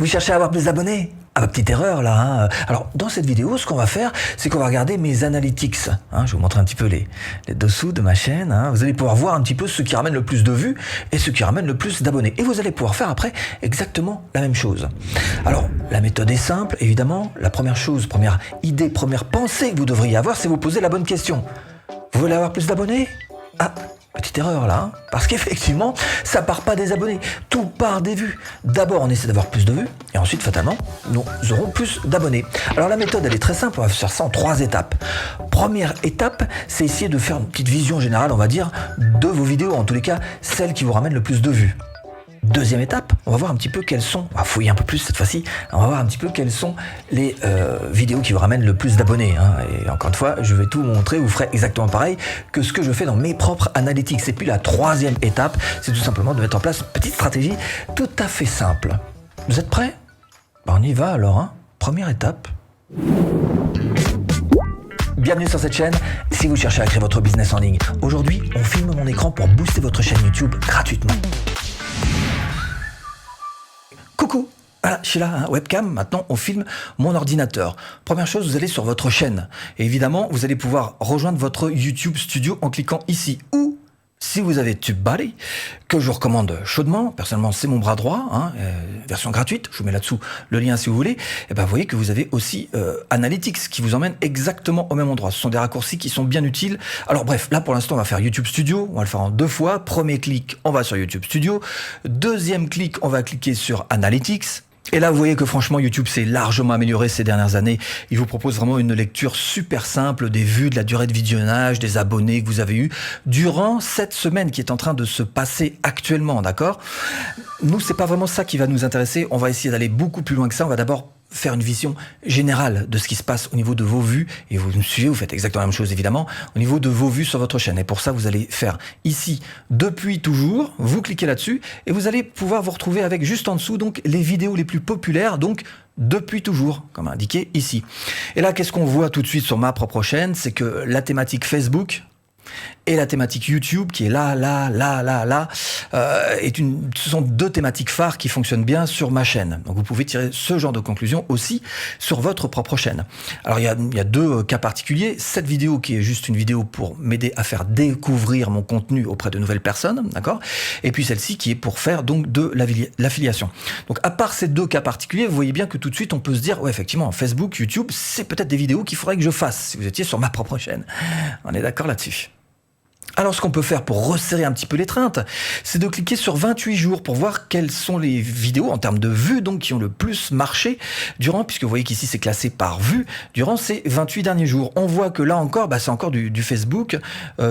Vous cherchez à avoir plus d'abonnés? Ah bah petite erreur là. Hein. Alors dans cette vidéo, ce qu'on va faire, c'est qu'on va regarder mes analytics. Hein. Je vais vous montrer un petit peu les dessous de ma chaîne. Hein. Vous allez pouvoir voir un petit peu ce qui ramène le plus de vues et ce qui ramène le plus d'abonnés. Et vous allez pouvoir faire après exactement la même chose. Alors la méthode est simple, évidemment. La première chose, première idée, première pensée que vous devriez avoir, c'est vous poser la bonne question. Vous voulez avoir plus d'abonnés? Ah, petite erreur là, hein, parce qu'effectivement, ça part pas des abonnés, tout part des vues. D'abord, on essaie d'avoir plus de vues, et ensuite, fatalement, nous aurons plus d'abonnés. Alors la méthode, elle est très simple, on va faire ça en 3 étapes. Première étape, c'est essayer de faire une petite vision générale, on va dire, de vos vidéos, en tous les cas, celles qui vous ramènent le plus de vues. Deuxième étape, on va voir un petit peu quelles sont, on va fouiller un peu plus cette fois-ci, on va voir un petit peu quelles sont les vidéos qui vous ramènent le plus d'abonnés. Hein. Et encore une fois, je vais tout vous montrer, vous ferez exactement pareil que ce que je fais dans mes propres analytics. Et puis la troisième étape, c'est tout simplement de mettre en place une petite stratégie tout à fait simple. Vous êtes prêts? Ben, on y va alors. Hein. Première étape. Bienvenue sur cette chaîne, si vous cherchez à créer votre business en ligne. Aujourd'hui, on filme mon écran pour booster votre chaîne YouTube gratuitement. Coucou, voilà, je suis là, hein, webcam, maintenant on filme mon ordinateur. Première chose, vous allez sur votre chaîne. Et évidemment, vous allez pouvoir rejoindre votre YouTube Studio en cliquant ici. Ou, si vous avez TubeBuddy, que je vous recommande chaudement, personnellement c'est mon bras droit, hein, version gratuite, je vous mets là-dessous le lien si vous voulez, et ben vous voyez que vous avez aussi Analytics qui vous emmène exactement au même endroit. Ce sont des raccourcis qui sont bien utiles. Alors bref, là pour l'instant on va faire YouTube Studio, on va le faire en 2 fois. Premier clic, on va sur YouTube Studio. Deuxième clic, on va cliquer sur Analytics. Et là, vous voyez que franchement, YouTube s'est largement amélioré ces dernières années. Il vous propose vraiment une lecture super simple des vues, de la durée de visionnage, des abonnés que vous avez eus durant cette semaine qui est en train de se passer actuellement, d'accord? Nous, c'est pas vraiment ça qui va nous intéresser. On va essayer d'aller beaucoup plus loin que ça. On va d'abord faire une vision générale de ce qui se passe au niveau de vos vues. Et vous me suivez, vous faites exactement la même chose évidemment, au niveau de vos vues sur votre chaîne. Et pour ça, vous allez faire ici, depuis toujours, vous cliquez là-dessus et vous allez pouvoir vous retrouver avec juste en dessous donc les vidéos les plus populaires, donc depuis toujours, comme indiqué ici. Et là, qu'est-ce qu'on voit tout de suite sur ma propre chaîne? C'est que la thématique Facebook et la thématique YouTube qui est là, ce sont 2 thématiques phares qui fonctionnent bien sur ma chaîne. Donc vous pouvez tirer ce genre de conclusion aussi sur votre propre chaîne. Alors il y a 2 cas particuliers. Cette vidéo qui est juste une vidéo pour m'aider à faire découvrir mon contenu auprès de nouvelles personnes, d'accord? Et puis celle-ci qui est pour faire donc de l'affiliation. Donc à part ces 2 cas particuliers, vous voyez bien que tout de suite on peut se dire, ouais effectivement, Facebook, YouTube, c'est peut-être des vidéos qu'il faudrait que je fasse si vous étiez sur ma propre chaîne. On est d'accord là-dessus. Alors ce qu'on peut faire pour resserrer un petit peu l'étreinte, c'est de cliquer sur 28 jours pour voir quelles sont les vidéos en termes de vues donc qui ont le plus marché durant, puisque vous voyez qu'ici c'est classé par vue, durant ces 28 derniers jours. On voit que là encore, c'est encore du Facebook,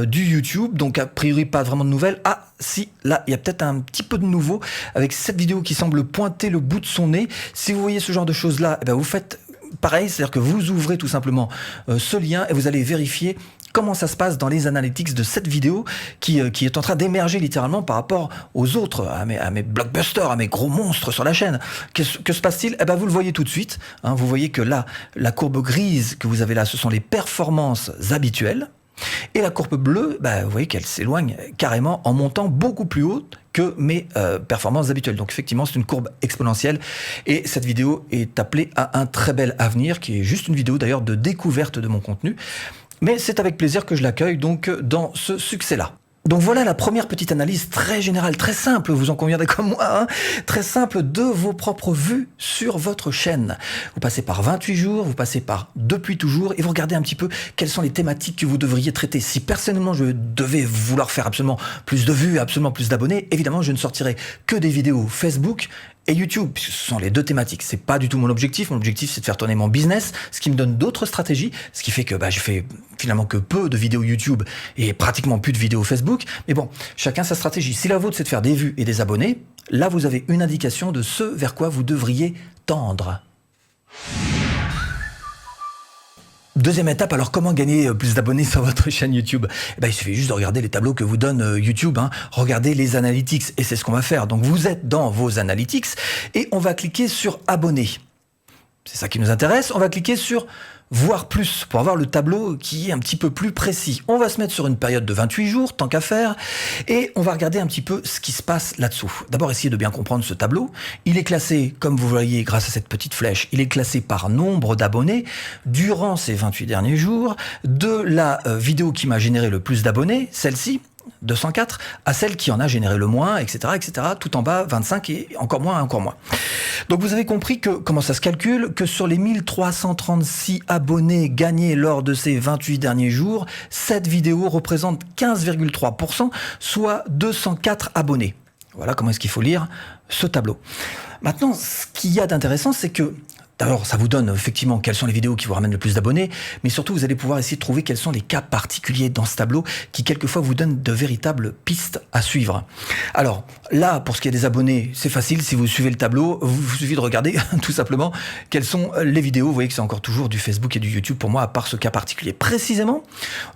du YouTube, donc a priori pas vraiment de nouvelles. Ah si, là il y a peut-être un petit peu de nouveau avec cette vidéo qui semble pointer le bout de son nez. Si vous voyez ce genre de choses là, vous faites pareil, c'est-à-dire que vous ouvrez tout simplement ce lien et vous allez vérifier comment ça se passe dans les analytics de cette vidéo qui est en train d'émerger littéralement par rapport aux autres, à mes blockbusters, à mes gros monstres sur la chaîne. Que se passe-t-il? Vous le voyez tout de suite. Hein, vous voyez que là, la courbe grise que vous avez là, ce sont les performances habituelles. Et la courbe bleue, vous voyez qu'elle s'éloigne carrément en montant beaucoup plus haut que mes performances habituelles. Donc effectivement, c'est une courbe exponentielle et cette vidéo est appelée à un très bel avenir qui est juste une vidéo d'ailleurs de découverte de mon contenu. Mais c'est avec plaisir que je l'accueille donc dans ce succès-là. Donc voilà la première petite analyse très générale, très simple, vous en conviendrez comme moi, hein, très simple de vos propres vues sur votre chaîne. Vous passez par 28 jours, vous passez par depuis toujours et vous regardez un petit peu quelles sont les thématiques que vous devriez traiter. Si personnellement je devais vouloir faire absolument plus de vues, absolument plus d'abonnés, évidemment je ne sortirais que des vidéos Facebook et YouTube, puisque ce sont les 2 thématiques. C'est pas du tout mon objectif. Mon objectif, c'est de faire tourner mon business, ce qui me donne d'autres stratégies, ce qui fait que je fais finalement que peu de vidéos YouTube et pratiquement plus de vidéos Facebook. Mais bon, chacun sa stratégie. Si la vôtre, c'est de faire des vues et des abonnés, là, vous avez une indication de ce vers quoi vous devriez tendre. Deuxième étape, alors comment gagner plus d'abonnés sur votre chaîne YouTube? Il suffit juste de regarder les tableaux que vous donne YouTube, hein. Regardez les analytics et c'est ce qu'on va faire. Donc vous êtes dans vos analytics et on va cliquer sur abonner. C'est ça qui nous intéresse. On va cliquer sur voir plus pour avoir le tableau qui est un petit peu plus précis. On va se mettre sur une période de 28 jours, tant qu'à faire, et on va regarder un petit peu ce qui se passe là-dessous. D'abord, essayez de bien comprendre ce tableau. Il est classé, comme vous voyez grâce à cette petite flèche, il est classé par nombre d'abonnés durant ces 28 derniers jours, de la vidéo qui m'a généré le plus d'abonnés, celle-ci, 204, à celle qui en a généré le moins, etc., etc., tout en bas, 25 et encore moins, encore moins. Donc vous avez compris comment ça se calcule, que sur les 1336 abonnés gagnés lors de ces 28 derniers jours, cette vidéo représente 15,3%, soit 204 abonnés. Voilà comment est-ce qu'il faut lire ce tableau. Maintenant, ce qu'il y a d'intéressant, c'est que d'abord, ça vous donne effectivement quelles sont les vidéos qui vous ramènent le plus d'abonnés, mais surtout, vous allez pouvoir essayer de trouver quels sont les cas particuliers dans ce tableau qui, quelquefois, vous donnent de véritables pistes à suivre. Alors, là, pour ce qui est des abonnés, c'est facile. Si vous suivez le tableau, vous suffit de regarder tout simplement quelles sont les vidéos. Vous voyez que c'est encore toujours du Facebook et du YouTube pour moi, à part ce cas particulier. Précisément,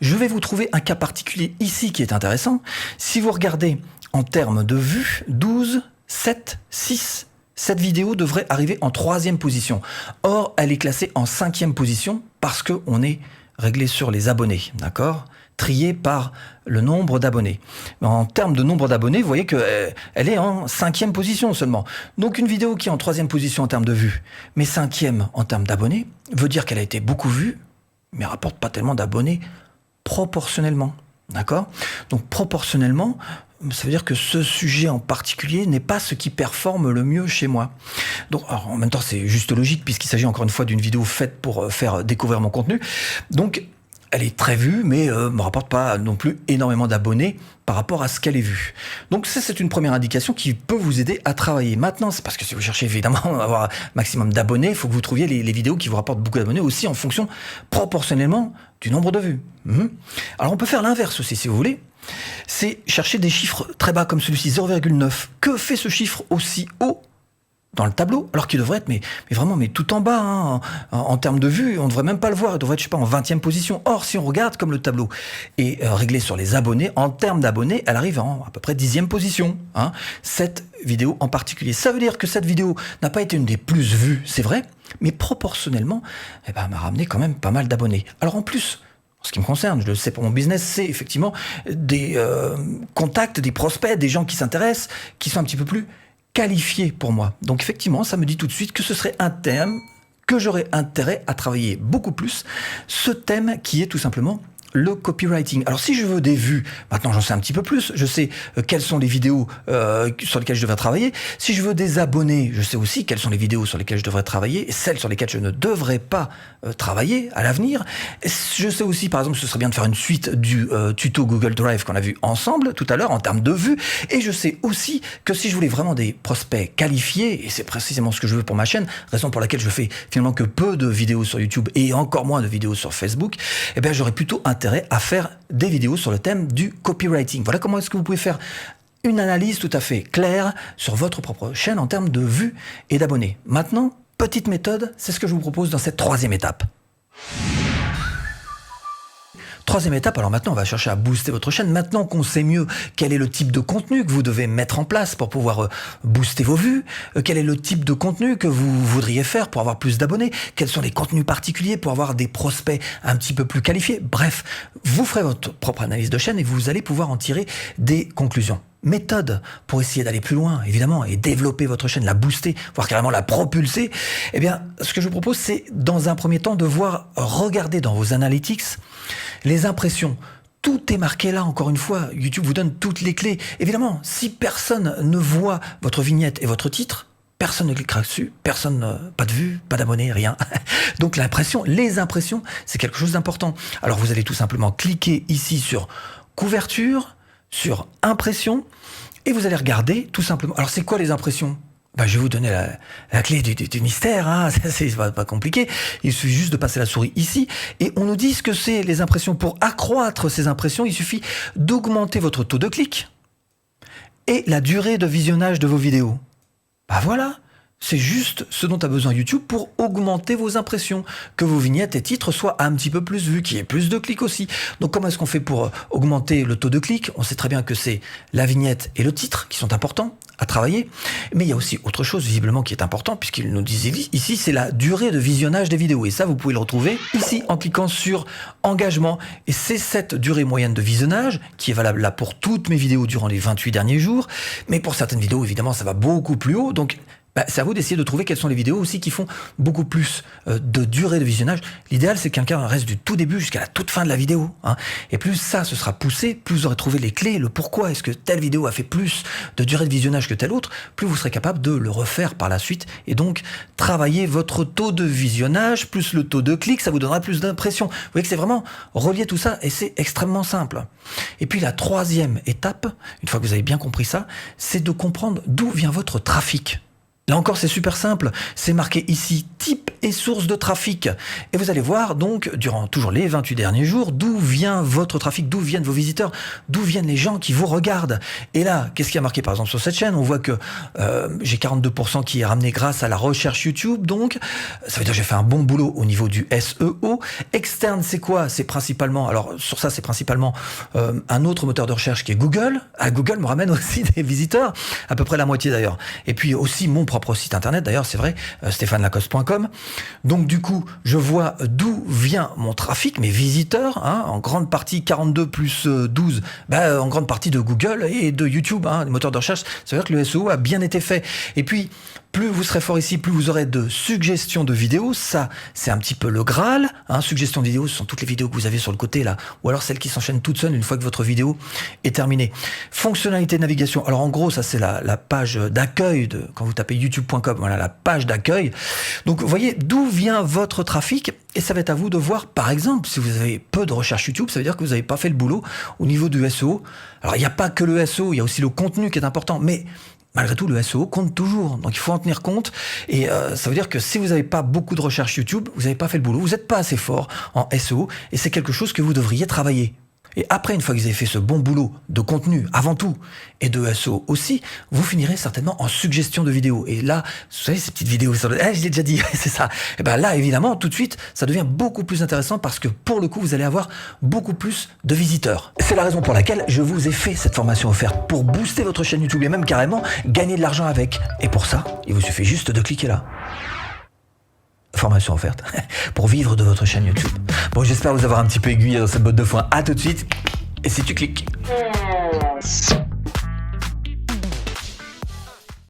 je vais vous trouver un cas particulier ici qui est intéressant. Si vous regardez en termes de vues, 12, 7, 6, cette vidéo devrait arriver en 3e position. Or, elle est classée en 5e position parce qu'on est réglé sur les abonnés, d'accord ? Trié par le nombre d'abonnés. En termes de nombre d'abonnés, vous voyez qu'elle est en 5e position seulement. Donc une vidéo qui est en 3e position en termes de vues, mais 5e en termes d'abonnés, veut dire qu'elle a été beaucoup vue, mais rapporte pas tellement d'abonnés proportionnellement. D'accord ? Donc proportionnellement, ça veut dire que ce sujet en particulier n'est pas ce qui performe le mieux chez moi. Donc, alors, en même temps, c'est juste logique puisqu'il s'agit encore une fois d'une vidéo faite pour faire découvrir mon contenu. Donc, elle est très vue, mais ne me rapporte pas non plus énormément d'abonnés par rapport à ce qu'elle est vue. Donc ça, c'est une première indication qui peut vous aider à travailler. Maintenant, c'est parce que si vous cherchez évidemment à avoir un maximum d'abonnés, il faut que vous trouviez les vidéos qui vous rapportent beaucoup d'abonnés aussi en fonction proportionnellement du nombre de vues. Alors on peut faire l'inverse aussi si vous voulez. C'est chercher des chiffres très bas comme celui-ci, 0,9. Que fait ce chiffre aussi haut dans le tableau, alors qu'il devrait être mais vraiment tout en bas, hein, en termes de vue, on ne devrait même pas le voir, il devrait être, je sais pas, en 20e position. Or, si on regarde comme le tableau est réglé sur les abonnés, en termes d'abonnés, elle arrive en à peu près 10e position, hein, cette vidéo en particulier. Ça veut dire que cette vidéo n'a pas été une des plus vues, c'est vrai, mais proportionnellement, elle m'a ramené quand même pas mal d'abonnés. Alors en plus, en ce qui me concerne, je le sais pour mon business, c'est effectivement des contacts, des prospects, des gens qui s'intéressent, qui sont un petit peu plus qualifié pour moi. Donc effectivement, ça me dit tout de suite que ce serait un thème que j'aurais intérêt à travailler beaucoup plus. Ce thème qui est tout simplement le copywriting. Alors si je veux des vues, maintenant j'en sais un petit peu plus, je sais quelles sont les vidéos sur lesquelles je devrais travailler. Si je veux des abonnés, je sais aussi quelles sont les vidéos sur lesquelles je devrais travailler et celles sur lesquelles je ne devrais pas travailler à l'avenir. Je sais aussi, par exemple, ce serait bien de faire une suite du tuto Google Drive qu'on a vu ensemble tout à l'heure en termes de vues. Et je sais aussi que si je voulais vraiment des prospects qualifiés, et c'est précisément ce que je veux pour ma chaîne, raison pour laquelle je fais finalement que peu de vidéos sur YouTube et encore moins de vidéos sur Facebook, eh bien j'aurais plutôt intérêt à faire des vidéos sur le thème du copywriting. Voilà comment est-ce que vous pouvez faire une analyse tout à fait claire sur votre propre chaîne en termes de vues et d'abonnés. Maintenant, petite méthode, c'est ce que je vous propose dans cette 3e étape. 3e étape, alors maintenant on va chercher à booster votre chaîne. Maintenant qu'on sait mieux quel est le type de contenu que vous devez mettre en place pour pouvoir booster vos vues, quel est le type de contenu que vous voudriez faire pour avoir plus d'abonnés, quels sont les contenus particuliers pour avoir des prospects un petit peu plus qualifiés. Bref, vous ferez votre propre analyse de chaîne et vous allez pouvoir en tirer des conclusions. Méthode pour essayer d'aller plus loin, évidemment, et développer votre chaîne, la booster, voire carrément la propulser. Eh bien, ce que je vous propose, c'est dans un premier temps de regarder dans vos analytics les impressions. Tout est marqué là, encore une fois. YouTube vous donne toutes les clés. Évidemment, si personne ne voit votre vignette et votre titre, personne ne cliquera dessus, pas de vue, pas d'abonnés, rien. Donc les impressions, c'est quelque chose d'important. Alors vous allez tout simplement cliquer ici sur couverture, sur impression, et vous allez regarder tout simplement. Alors c'est quoi les impressions ? Je vais vous donner la clé du mystère, hein. C'est pas compliqué. Il suffit juste de passer la souris ici et on nous dit ce que c'est les impressions. Pour accroître ces impressions, il suffit d'augmenter votre taux de clic et la durée de visionnage de vos vidéos. Voilà. C'est juste ce dont a besoin YouTube pour augmenter vos impressions, que vos vignettes et titres soient un petit peu plus vus, qu'il y ait plus de clics aussi. Donc comment est-ce qu'on fait pour augmenter le taux de clics? On sait très bien que c'est la vignette et le titre qui sont importants à travailler, mais il y a aussi autre chose visiblement qui est important, puisqu'ils nous disent ici, c'est la durée de visionnage des vidéos, et ça vous pouvez le retrouver ici en cliquant sur engagement, et c'est cette durée moyenne de visionnage qui est valable là pour toutes mes vidéos durant les 28 derniers jours, mais pour certaines vidéos évidemment ça va beaucoup plus haut, donc c'est à vous d'essayer de trouver quelles sont les vidéos aussi qui font beaucoup plus de durée de visionnage. L'idéal, c'est que quelqu'un reste du tout début jusqu'à la toute fin de la vidéo. Hein. Et plus ça se sera poussé, plus vous aurez trouvé les clés, le pourquoi est-ce que telle vidéo a fait plus de durée de visionnage que telle autre, plus vous serez capable de le refaire par la suite et donc travailler votre taux de visionnage plus le taux de clic, ça vous donnera plus d'impressions. Vous voyez que c'est vraiment relier tout ça et c'est extrêmement simple. Et puis la troisième étape, une fois que vous avez bien compris ça, c'est de comprendre d'où vient votre trafic. Là encore, c'est super simple. C'est marqué ici type et source de trafic. Et vous allez voir donc, durant toujours les 28 derniers jours, d'où vient votre trafic, d'où viennent vos visiteurs, d'où viennent les gens qui vous regardent. Et là, qu'est-ce qui a marqué par exemple sur cette chaîne? On voit que j'ai 42% qui est ramené grâce à la recherche YouTube. Donc, ça veut dire que j'ai fait un bon boulot au niveau du SEO. Externe, c'est quoi? C'est principalement, alors sur ça, c'est principalement un autre moteur de recherche qui est Google. Google me ramène aussi des visiteurs, à peu près la moitié d'ailleurs. Et puis aussi mon propre site internet, d'ailleurs, c'est vrai, stéphanelacoste.com. Donc du coup, je vois d'où vient mon trafic, mes visiteurs, hein, en grande partie 42 plus 12, en grande partie de Google et de YouTube, hein, les moteurs de recherche. Ça veut dire que le SEO a bien été fait. Et puis, plus vous serez fort ici, plus vous aurez de suggestions de vidéos. Ça, c'est un petit peu le Graal. Hein. Suggestions de vidéos, ce sont toutes les vidéos que vous avez sur le côté là, ou alors celles qui s'enchaînent toutes seules une fois que votre vidéo est terminée. Fonctionnalité de navigation. Alors en gros, ça c'est la page d'accueil quand vous tapez youtube.com. Voilà la page d'accueil. Donc vous voyez d'où vient votre trafic. Et ça va être à vous de voir, par exemple, si vous avez peu de recherche YouTube, ça veut dire que vous n'avez pas fait le boulot au niveau du SEO. Alors il n'y a pas que le SEO, il y a aussi le contenu qui est important, mais malgré tout, le SEO compte toujours, donc il faut en tenir compte. Et ça veut dire que si vous n'avez pas beaucoup de recherche YouTube, vous n'avez pas fait le boulot, vous n'êtes pas assez fort en SEO, et c'est quelque chose que vous devriez travailler. Et après, une fois que vous avez fait ce bon boulot de contenu avant tout, et de SEO aussi, vous finirez certainement en suggestion de vidéos. Et là, vous savez, ces petites vidéos, je l'ai déjà dit, c'est ça. Et bien là, évidemment, tout de suite, ça devient beaucoup plus intéressant parce que pour le coup, vous allez avoir beaucoup plus de visiteurs. C'est la raison pour laquelle je vous ai fait cette formation offerte pour booster votre chaîne YouTube et même carrément gagner de l'argent avec. Et pour ça, il vous suffit juste de cliquer là. Formation offerte pour vivre de votre chaîne YouTube. Bon, j'espère vous avoir un petit peu aiguillé dans cette botte de foin. À tout de suite. Et si tu cliques.